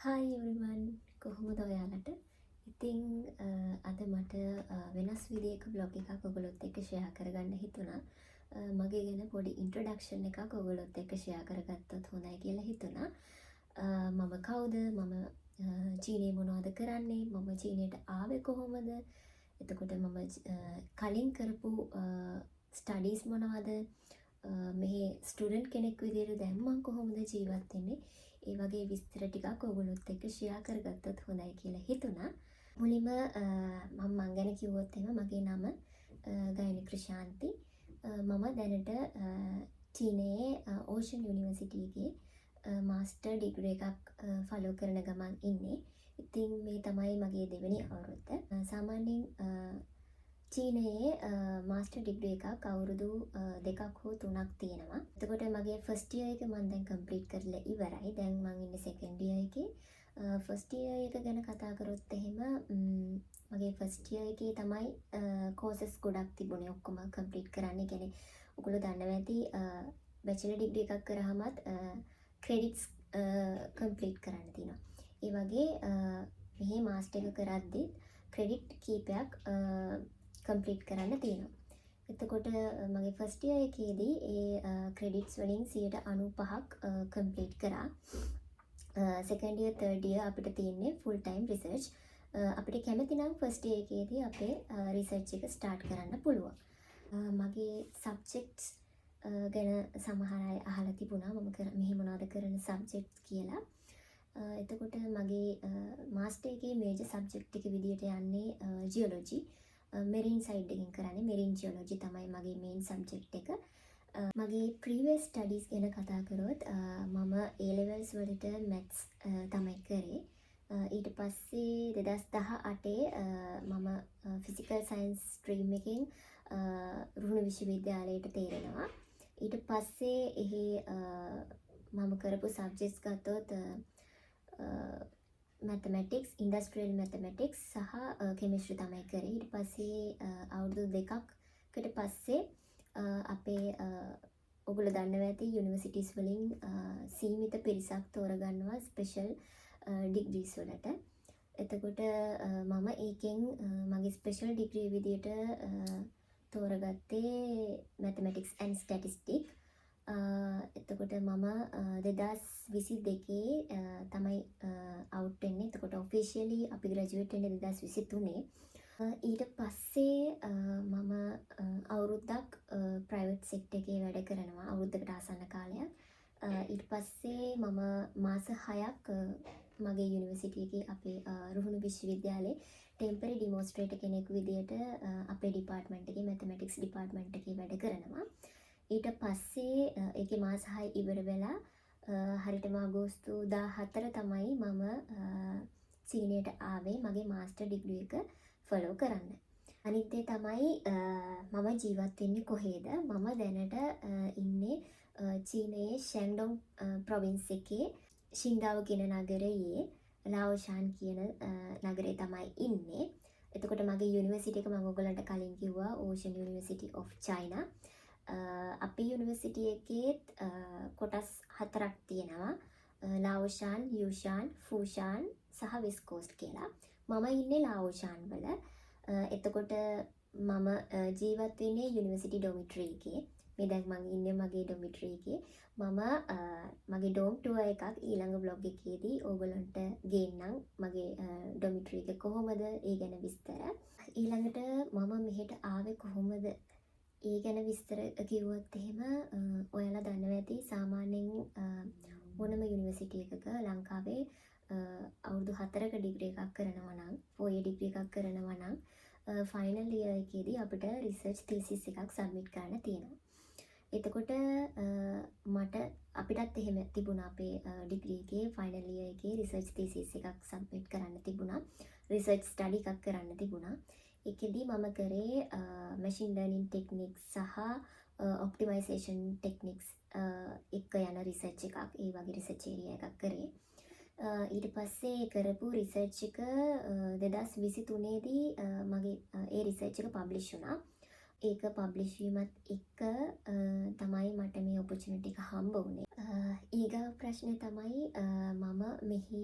Hi everyone කොහොමද ඔයාලට? ඉතින් අද මට වෙනස් විදියක බ්ලොග් එකක් ඔයගොල්ලොත් එක්ක ෂෙයා කරගන්න හිතුණා. මගේ ගැන පොඩි ඉන්ට්‍රොඩක්ෂන් එකක් ඔයගොල්ලොත් එක්ක ෂෙයා කරගත්තොත් හොඳයි කියලා හිතුණා. මම කවුද? මම චීනයේ මොනවද කරන්නේ? මම චීනයට ආවේ කොහොමද? එතකොට මම කලින් කරපු ස්ටඩීස් මොනවද? මෙහි ස්ටුඩන්ට් කෙනෙක් විදියට දැන් මම කොහොමද ජීවත් වෙන්නේ? ඒ වගේ විස්තර ටිකක් ඔයගොල්ලොත් එක්ක ෂෙයා කරගත්තොත් හොඳයි කියලා හිතුණා. මුලින්ම මං ගැන කිව්වොත් එහෙම මගේ නම ගයනි ක්‍රිෂාන්ති. මම දැනට චීනයේ ඕෂන් යුනිවර්සිටි එකේ මාස්ටර් ඩිග්‍රී එකක් ෆලෝ කරන ගමන් ඉන්නේ. ඉතින් මේ තමයි මගේ දෙවෙනි අවුරුද්ද. සාමාන්‍යයෙන් චීනයේ මාස්ටර් ඩිග්‍රී එකක් අවුරුදු 2ක් හෝ 3ක් තියෙනවා. එතකොට මගේ ෆස්ට් ඉයර් එක මම දැන් කම්ප්ලීට් කරලා ඉවරයි. දැන් මම ඉන්නේ සෙකන්ඩ් ඉයර් එකේ. ෆස්ට් ඉයර් එක ගැන කතා කරොත් එහෙම මගේ ෆස්ට් ඉයර් එකේ තමයි කෝසස් ගොඩක් තිබුණේ. ඔක්කොම කම්ප්ලීට් කරන්න. ඒ කියන්නේ ඔයගොල්ලෝ දන්නවා ඇති බැචලර් ඩිග්‍රී එකක් කරාමත් ක්‍රෙඩිට්ස් කම්ප්ලීට් කරන්න තියෙනවා. ඒ වගේ මෙහි මාස්ටර් එක කරද්දි ක්‍රෙඩිට් කීපයක් කම්ප්ලීට් කරන්න තියෙනවා. එතකොට මගේ ෆස්ට් ඉයර් එකේදී ඒ ක්‍රෙඩිට්ස් වලින් 95ක් කම්ප්ලීට් කරා. සෙකන්ඩ් ඉයර් තර්ඩ් ඉයර් අපිට තියෙන්නේ ෆුල් ටයිම් රිසර්ච්. අපිට කැමති නම් ෆස්ට් ඉයර් එකේදී අපේ රිසර්ච් එක ස්ටාර්ට් කරන්න පුළුවන්. මගේ සබ්ජෙක්ට්ස් ගැන සමහර අය අහලා තිබුණා මම මෙහි මොනවද කරන සබ්ජෙක්ට්ස් කියලා. එතකොට මගේ මාස්ටර් එකේ මේජර් සබ්ජෙක්ට් එක විදියට යන්නේ ජියොලොජි. මෙරින් සයිඩ් එකෙන් කරන්නේ මෙරින් ජියොලොජි තමයි මගේ මේන් සබ්ජෙක්ට් එක. මගේ ප්‍රීවියස් ස්ටඩීස් ගැන කතා කරොත් මම A levels වලට මැත්ස් තමයි කරේ. ඊට පස්සේ 2018 මම ෆිසිකල් සයන්ස් ස්ට්‍රීම් එකෙන් රුහුණු විශ්වවිද්‍යාලයට තේරෙනවා. ඊට පස්සේ එහි මම කරපු සබ්ජෙක්ට්ස් ගත්තොත් මැතමැටික්ස්, ඉන්ඩස්ට්‍රියල් මැතමැටික්ස් සහ කෙමිස්ට්‍රි තමයි කරේ. ඊට පස්සේ අවුරුදු 2කට පස්සේ අපේ ඔයගොල්ලෝ දන්නවා ඇති යුනිවර්සිටිස් වලින් සීමිත පිරිසක් තෝරගන්නවා ස්පෙෂල් ඩිග්‍රීස් වලට. එතකොට මම ඒකෙන් මගේ ස්පෙෂල් ඩිග්‍රී විදියට තෝරගත්තේ මැතමැටික්ස් ඇන්ඩ් ස්ටැටිස්ටික්ස්. එතකොට මම 2022 තමයි අවුට් වෙන්නේ. එතකොට ඔෆිෂියලි අපි ග්‍රැජුවේට් වෙන්නේ 2023. ඊට පස්සේ මම අවුරුද්දක් ප්‍රයිවට් සෙක්ටර් එකේ වැඩ කරනවා. අවුරුද්දකට ආසන්න කාලයක්. ඊට පස්සේ මම මාස 6ක් මගේ යුනිවර්සිටි එකේ අපේ රුහුණු විශ්වවිද්‍යාලයේ ටෙම්පරරි ඩිමොන්ස්ට්‍රේටර් කෙනෙක් විදියට අපේ ඩිපාර්ට්මන්ට් එකේ මැතමැටික්ස් ඩිපාර්ට්මන්ට් එකේ වැඩ කරනවා. ඊට පස්සේ ඒකේ මාස 6 ඉවර වෙලා හරියටම අගෝස්තු 14 තමයි මම චීනයට ආවේ මගේ මාස්ටර් ඩිග්‍රී එක ෆලෝ කරන්න. අනිත් දේ තමයි මම ජීවත් වෙන්නේ කොහේද? මම දැනට ඉන්නේ චීනයේ ෂැන්ඩොන් ප්‍රොවින්ස් එකේ ෂින්ඩාවෝ කියන නගරයේ ලාओशान කියන නගරේ තමයි ඉන්නේ. එතකොට මගේ යුනිවර්සිටි එක මම ඔයගලන්ට කලින් කිව්වා ඕෂන් යුනිවර්සිටි ඔෆ් චයිනා. අපේ යුනිවර්සිටි එකේත් කොටස් 4ක් තියෙනවා. ලාओशान, යූෂාන්, ෆූෂාන් සහ වෙස්ට් කෝස්ට් කියලා. මම ඉන්නේ ලාओशान වල. එතකොට මම ජීවත් වෙන්නේ යුනිවර්සිටි ඩොමිටරි එකේ. මේ දැන් මම ඉන්නේ මගේ ඩොමිටරි එකේ. මම මගේ ඩෝම් ටුවර් එකක් ඊළඟ බ්ලොග් එකේදී ඕගලන්ට ගේන්නම්. මගේ ඩොමිටරි එක කොහොමද ඒ ගැන විස්තර. ඊළඟට මම මෙහෙට ආවේ කොහොමද ඒ ගැන විස්තර කිව්වොත් එහෙම ඔයාලා දන්නවා ඇති සාමාන්‍යයෙන් ඕනම යුනිවර්සිටි එකක ලංකාවේ අවුරුදු 4ක ඩිග්‍රී එකක් කරනවා නම් 4 year ඩිග්‍රී එකක් කරනවා නම් ෆයිනල් ඉයර් එකේදී අපිට රිසර්ච් තීසිස් එකක් සබ්මිට් කරන්න තියෙනවා. එතකොට මට අපිටත් එහෙම තිබුණා අපේ ඩිග්‍රී එකේ ෆයිනල් ඉයර් එකේ රිසර්ච් තීසිස් එකක් සබ්මිට් කරන්න තිබුණා. රිසර්ච් ස්ටඩි එකක් කරන්න තිබුණා. ඒකෙදී මම කරේ මැෂින් ලර්නින් ටෙක්නික්ස් සහ ඔප්ටිමයිසේෂන් ටෙක්නික්ස් එක යන රිසර්ච් එකක්. ඒ වගේ රිසර්ච් ඒරියා එකක් කරේ. ඊට පස්සේ කරපු රිසර්ච් එක 2023 දී මගේ ඒ රිසර්ච් එක පබ්ලිෂ් වුණා. ඒක පබ්ලිෂ් වීමත් එක්ක තමයි මට මේ ඔපචුනිටි එක හම්බ වුණේ. ඊගාව ප්‍රශ්නේ තමයි මම මෙහි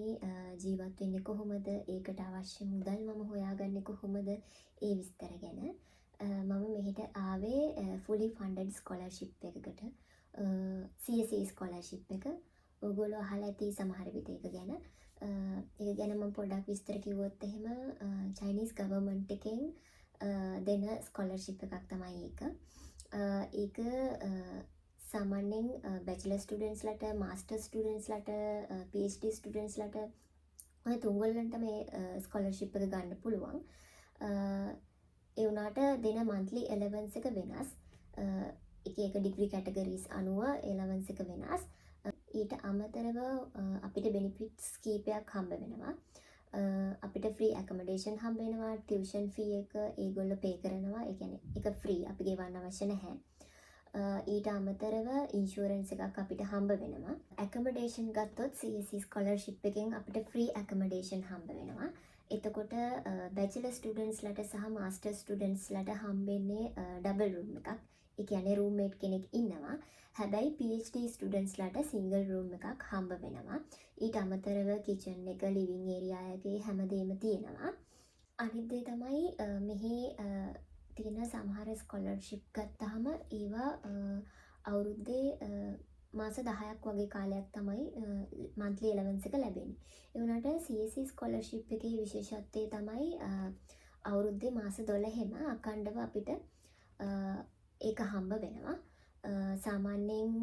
ජීවත් වෙන්නේ කොහොමද? ඒකට අවශ්‍ය මුදල් මම හොයාගන්නේ කොහොමද? ඒ විස්තර ගැන. මම මෙහෙට ආවේ fully funded scholarship එකකට. CSE scholarship එක. ඔයගොල්ලෝ අහලා ඇති සමහර විට ඒක ගැන. ඒක ගැන මම පොඩ්ඩක් විස්තර කිව්වොත් එහෙම Chinese government එකෙන් දෙන ස්කොලර්ෂිප් එකක් තමයි ඒක. ඒක සාමාන්‍යයෙන් බැචලර් ස්ටුඩන්ට්ස්ලට, මාස්ටර් ස්ටුඩන්ට්ස්ලට, PhD ස්ටුඩන්ට්ස්ලට ඔය තුන්ගොල්ලන්ට මේ ස්කොලර්ෂිප් එක ගන්න පුළුවන්. ඒ වුණාට දෙන monthly allowance එක වෙනස්. එක එක ඩිග්‍රී කැටගරීස් අනුව allowance එක වෙනස්. ඊට අමතරව අපිට benefits කීපයක් හම්බ වෙනවා. අපිට ෆ්‍රී ඇකමඩේෂන් හම්බ වෙනවා, ටියුෂන් ෆී එක ඒගොල්ලෝ පේ කරනවා. ඒ කියන්නේ ඒක ෆ්‍රී, අපි ගෙවන්න අවශ්‍ය නැහැ. ඊට අමතරව ඉන්ෂුරන්ස් එකක් අපිට හම්බ වෙනවා. ඇකමඩේෂන් ගත්තොත් CSE ස්කොලර්ෂිප් එකෙන් අපිට ෆ්‍රී ඇකමඩේෂන් හම්බ වෙනවා. එතකොට බැචලර් ස්ටුඩන්ට්ස්ලට සහ මාස්ටර් ස්ටුඩන්ට්ස්ලට හම්බෙන්නේ ඩබල් රූම් එකක්. ඒ කියන්නේ රූම්මේට් කෙනෙක් ඉන්නවා. හැබැයි PhD ස්ටුඩන්ට්ස්ලට සිංගල් රූම් එකක් හම්බ වෙනවා. ඊට අමතරව කිචන් එක, ලිවිං ඒරියා එකේ හැමදේම තියෙනවා. අනිත් දේ තමයි මෙහි තියෙන සමහර ස්කොලර්ෂිප් ගත්තාම ඒවා අවුරුද්දේ මාස 10ක් වගේ කාලයක් තමයි monthly allowance එක ලැබෙන්නේ. ඒ වුණාට CSE ස්කොලර්ෂිප් එකේ විශේෂත්වය තමයි අවුරුද්දේ මාස 12ෙම අඛණ්ඩව අපිට ඒක හම්බ වෙනවා. සාමාන්‍යයෙන්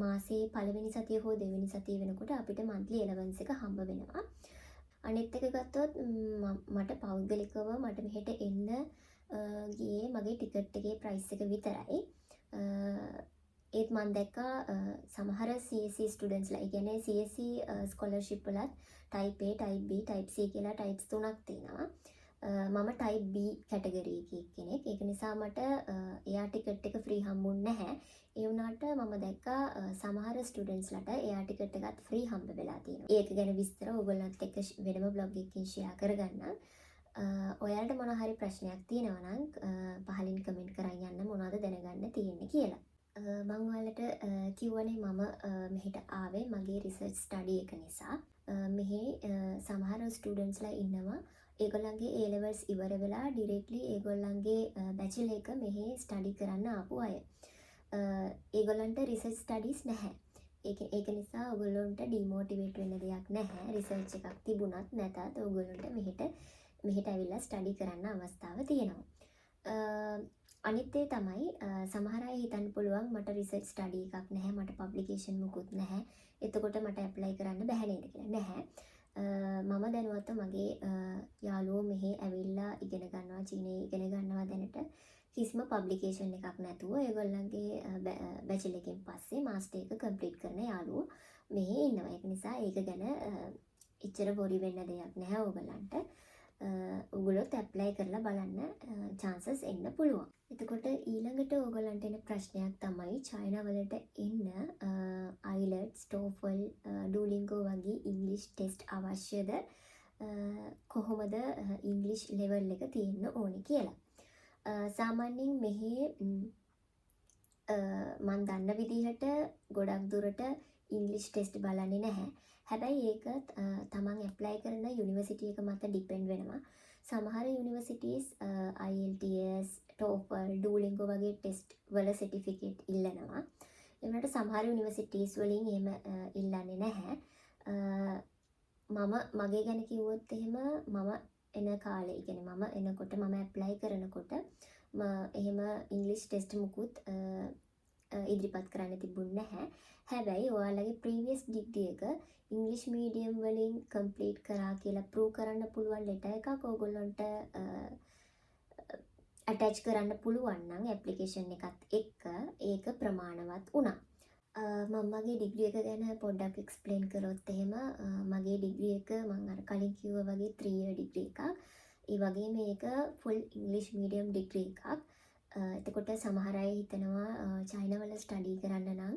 මාසේ පළවෙනි සතිය හෝ දෙවෙනි සතිය වෙනකොට අපිට monthly allowance එක හම්බ වෙනවා. අනිත් එක ගත්තොත් මට පෞද්ගලිකව මට මෙහෙට එන්න ගියේ මගේ ටිකට් එකේ ප්‍රයිස් එක විතරයි. ඒත් මම දැක්කා සමහර CSE ස්ටුඩන්ට්ස්ලා, ඒ කියන්නේ CSE ස්කොලර්ෂිප් වලත් type A, type B, type C කියලා types තුනක් තියෙනවා. මම type B කැටගරි එකේ කෙනෙක්. ඒක නිසා මට එයා ටිකට් එක ෆ්‍රී හම්බුන්නේ නැහැ. ඒ වුණාට මම දැක්කා සමහර ස්ටුඩන්ට්ස්ලට එයා ටිකට් එකත් ෆ්‍රී හම්බ වෙලා තියෙනවා. ඒක ගැන විස්තර ඔයගොල්ලන්ත් එක්ක වෙනම බ්ලොග් එකකින් ෂෙයා කරගන්නම්. ඔයාලට මොන හරි ප්‍රශ්නයක් තියෙනවා නම් පහලින් කමෙන්ට් කරන් යන්න මොනවද දැනගන්න තියෙන්නේ කියලා. මම ඔයාලට කිව්වනේ මම මෙහෙට ආවේ මගේ රිසර්ච් ස්ටඩි එක නිසා. මෙහි සමහර ස්ටුඩන්ට්ස්ලා ඉන්නවා ඒගොල්ලන්ගේ A levels ඉවර වෙලා ඩිරෙක්ට්ලි ඒගොල්ලන්ගේ බැචලර් එක මෙහි ස්ටඩි කරන්න ආපු අය. ඒගොල්ලන්ට රිසර්ච් ස්ටඩීස් නැහැ. ඒක නිසා ඔයගොල්ලන්ට ඩිමෝටිවේට් වෙන්න දෙයක් නැහැ. රිසර්ච් එකක් තිබුණත් නැතත් ඔයගොල්ලන්ට මෙහෙට ඇවිල්ලා ස්ටඩි කරන්න අවස්ථාව තියෙනවා. අනිත් ඒ තමයි සමහර අය හිතන්න පුළුවන් මට රිසර්ච් ස්ටඩි එකක් නැහැ, මට පබ්ලිකේෂන් මුකුත් නැහැ. එතකොට මට ඇප්ලයි කරන්න බැහැ නේද කියලා. නැහැ. මම දැනුවත්ව මගේ යාළුවෝ මෙහි ඇවිල්ලා ඉගෙන ගන්නවා, චීනයේ ඉගෙන ගන්නවා දැනට. කිසිම පබ්ලිකේෂන් එකක් නැතුව ඒගොල්ලන්ගේ බැචලර් එකෙන් පස්සේ මාස්ටර් එක කම්ප්ලීට් කරන යාළුවෝ මෙහි ඉන්නවා. ඒක නිසා ඒක ගැන එච්චර වොරි වෙන්න දෙයක් නැහැ ඕගොල්ලන්ට. ඔයගොල්ලොත් ඇප්ලයි කරලා බලන්න chances එන්න පුළුවන්. එතකොට ඊළඟට ඕගොල්ලන්ට එන ප්‍රශ්නයක් තමයි චයිනා වලට එන්න IELTS, TOEFL, Duolingo වගේ ඉංග්‍රීසි ටෙස්ට් අවශ්‍යද? කොහොමද ඉංග්‍රීසි ලෙවල් එක තියෙන්න ඕනේ කියලා. සාමාන්‍යයෙන් මෙහි මම දන්න විදිහට ගොඩක් දුරට ඉංග්‍රීසි ටෙස්ට් බලන්නේ නැහැ. හැබැයි ඒක තමන් ඇප්ලයි කරන යුනිවර්සිටි එක මත ඩිපෙන්ඩ් වෙනවා. සමහර යුනිවර්සිටිස් IELTS, TOEFL, Duolingo වගේ ටෙස්ට් වල සර්ටිෆිකේට් ඉල්ලනවා. ඒ වුණාට සමහර යුනිවර්සිටිස් වලින් එහෙම ඉල්ලන්නේ නැහැ. මගේ ගැන කිව්වොත් එහෙම මම එන කාලේ, ඒ කියන්නේ මම එනකොට මම ඇප්ලයි කරනකොට එහෙම ඉංග්‍රීසි ටෙස්ට් මුකුත් ඉදිරිපත් කරන්න තිබුණේ නැහැ. හැබැයි ඔයාලගේ ප්‍රීවියස් ඩිග්‍රී එක ඉංග්‍රීසි මීඩියම් වලින් කම්ප්ලීට් කරා කියලා ප්‍රූව් කරන්න පුළුවන් ලෙටර් එකක් ඕගොල්ලන්ට ඇටච් කරන්න පුළුවන් නම් ඇප්ලිකේෂන් එකත් එක්ක ඒක ප්‍රමාණවත් වුණා. මම මගේ ඩිග්‍රී එක ගැන පොඩ්ඩක් එක්ස්ප්ලেইন කරොත් එහෙම මගේ ඩිග්‍රී එක මම අර කලින් කිව්වා වගේ 3 year ඩිග්‍රී එකක්. ඒ වගේම මේක ෆුල් ඉංග්‍රීසි මීඩියම් ඩිග්‍රී එකක්. එතකොට සමහර අය හිතනවා චයිනා වල ස්ටඩි කරන්න නම්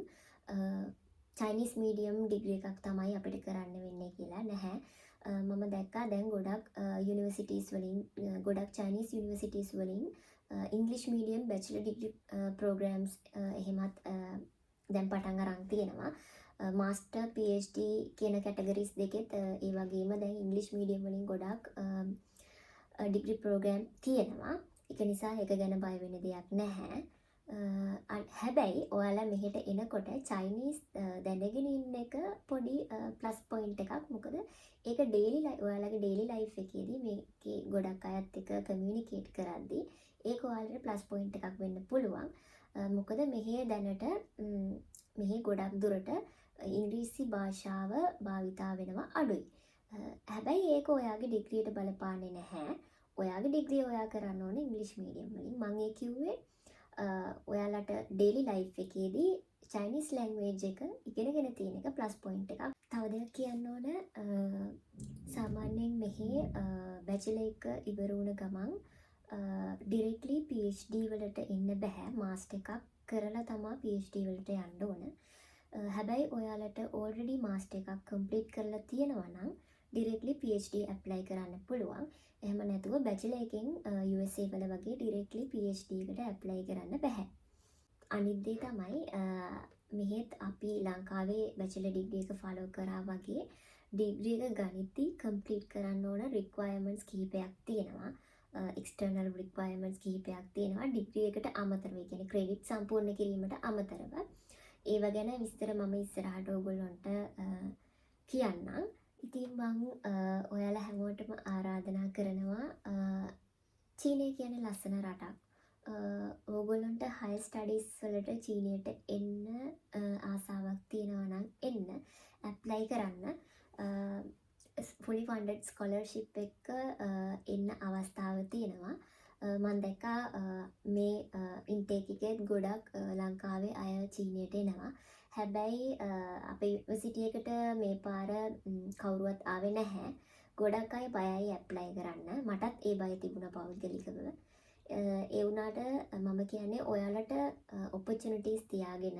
චයිනීස් මීඩියම් ඩිග්‍රී එකක් තමයි අපිට කරන්න වෙන්නේ කියලා. නැහැ. මම මම දැක්කා දැන් ගොඩක් යුනිවර්සිටීස් වලින් ගොඩක් චයිනීස් යුනිවර්සිටීස් වලින් English medium bachelor degree programmes එහෙමත් දැන් පටන් අරන් තියෙනවා. මාස්ටර් PhD කියන කැටගරිස් දෙකෙත් ඒ වගේම දැන් ඉංග්ලිෂ් මීඩියම් වලින් ගොඩක් ඩිග්‍රී ප්‍රෝග්‍රෑම් තියෙනවා. ඒක නිසා ඒක ගැන බය වෙන්න දෙයක් නැහැ. හැබැයි ඔයාලා මෙහෙට එනකොට චයිනීස් දැනගෙන ඉන්න එක පොඩි ප්ලස් පොයින්ට් එකක්. මොකද ඒක ඔයාලගේ ඩේලි ලයිෆ් එකේදී මේකේ ගොඩක් අයත් එක්ක කමියුනිකේට් කරද්දී ඒක ඔයාලට ප්ලස් පොයින්ට් එකක් වෙන්න පුළුවන්. මොකද මෙහි දැනට මෙහි ගොඩක් දුරට ඉංග්‍රීසි භාෂාව භාවිතා වෙනවා අඩුයි. හැබැයි ඒක ඔයාගේ ඩිග්‍රියට බලපාන්නේ නැහැ. ඔයාගේ ඩිග්‍රිය ඔයා කරන්න ඕනේ ඉංග්‍රීසි මීඩියම් වලින්. මම ඒ කිව්වේ ඔයාලට ඩේලි ලයිෆ් එකේදී චයිනීස් ලැන්ග්වේජ් එක ඉගෙනගෙන තියෙන එක ප්ලස් පොයින්ට් එකක්. තව දෙයක් කියන්න ඕන සාමාන්‍යයෙන් මෙහි බැචලර් එක ඉවර වුණ ගමන් ඩිරෙක්ට්ලි PhD වලට එන්න බෑ. මාස්ටර් එකක් කරලා තමයි PhD වලට යන්න ඕන. හැබැයි ඔයාලට ඕල්රෙඩි මාස්ටර් එකක් කම්ප්ලීට් කරලා තියෙනවා නම් ඩිරෙක්ට්ලි PhD ඇප්ලයි කරන්න පුළුවන්. එහෙම නැතුව බැචලර් එකෙන් USA වල වගේ ඩිරෙක්ට්ලි PhD එකට ඇප්ලයි කරන්න බෑ. අනිත් දේ තමයි මෙහෙත් අපි ලංකාවේ බැචලර් ඩිග්‍රී එක ෆලෝ කරා වගේ ඩිග්‍රී එක ගනිද්දි කම්ප්ලීට් කරන්න ඕන රික්වයර්මන්ට්ස් කිහිපයක් තියෙනවා. එක්ස්ටර්නල් රික්වයර්මන්ට්ස් කිහිපයක් තියෙනවා ඩිග්‍රී එකට අමතරව. ඒ කියන්නේ ක්‍රෙඩිට් සම්පූර්ණ කිරීමට අමතරව. ඒව ගැන විස්තර මම ඉස්සරහට ඔයගොල්ලන්ට කියන්නම්. ඉතින් මං ඔයාලා හැමෝටම ආරාධනා කරනවා චීනය කියන්නේ ලස්සන රටක්. ඕගොල්ලොන්ට හයි ස්ටඩීස් වලට චීනයට එන්න ආසාවක් තියෙනවා නම් එන්න ඇප්ලයි කරන්න. fully funded scholarship එක එන්න අවස්ථාව තියෙනවා. මම දැක්කා මේ ඉන්ටේක් එකෙත් ගොඩක් ලංකාවේ අය චීනයට එනවා. හැබැයි අපේ යුනිවර්සිටි එකට මේ පාර කවුරුවත් ආවේ නැහැ. ගොඩක් අය බයයි ඇප්ලයි කරන්න. මටත් ඒ බය තිබුණා පෞද්ගලිකව. ඒ වුණාට මම කියන්නේ ඔයාලට ඔපචුනිටිස් තියාගෙන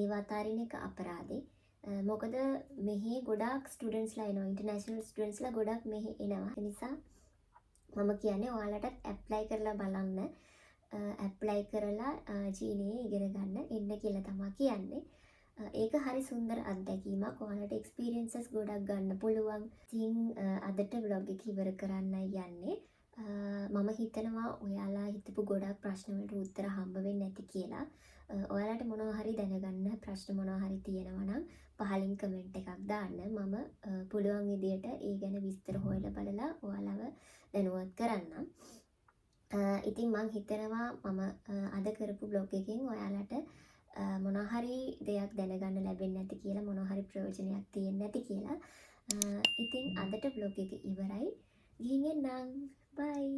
ඒව අතාරින එක අපරාධේ. මොකද මෙහි ගොඩක් ස්ටුඩන්ට්ස්ලා එනවා. ඉන්ටර්නැෂනල් ස්ටුඩන්ට්ස්ලා ගොඩක් මෙහි එනවා. ඒ නිසා මම කියන්නේ ඔයාලටත් ඇප්ලයි කරලා බලන්න. ඇප්ලයි කරලා චීනයේ ඉගෙන ගන්න එන්න කියලා තමයි කියන්නේ. ඒක හරි සුන්දර අත්දැකීමක්. ඔයාලට එක්ස්පීරියන්සස් ගොඩක් ගන්න පුළුවන්. ඉතින් අදට vlog එක ඉවර කරන්නයි යන්නේ. මම හිතනවා ඔයාලා හිතපු ගොඩක් ප්‍රශ්න වලට උත්තර හම්බ වෙන්නේ නැති කියලා. ඔයාලට මොනවා හරි දැනගන්න ප්‍රශ්න මොනවා හරි තියෙනවා නම් පහලින් කමෙන්ට් එකක් දාන්න. මම පුළුවන් විදියට ඒ ගැන විස්තර හොයලා බලලා ඔයාලව දැනුවත් කරන්නම්. ඉතින් මං හිතනවා මම අද කරපු බ්ලොග් එකෙන් ඔයාලට මොනවා හරි දෙයක් දැනගන්න ලැබෙන්නේ නැති කියලා, මොනවා හරි ප්‍රයෝජනයක් තියෙන්නේ නැති කියලා. ඉතින් අදට බ්ලොග් එක ඉවරයි. ගිහින් එන්නම්. බයි.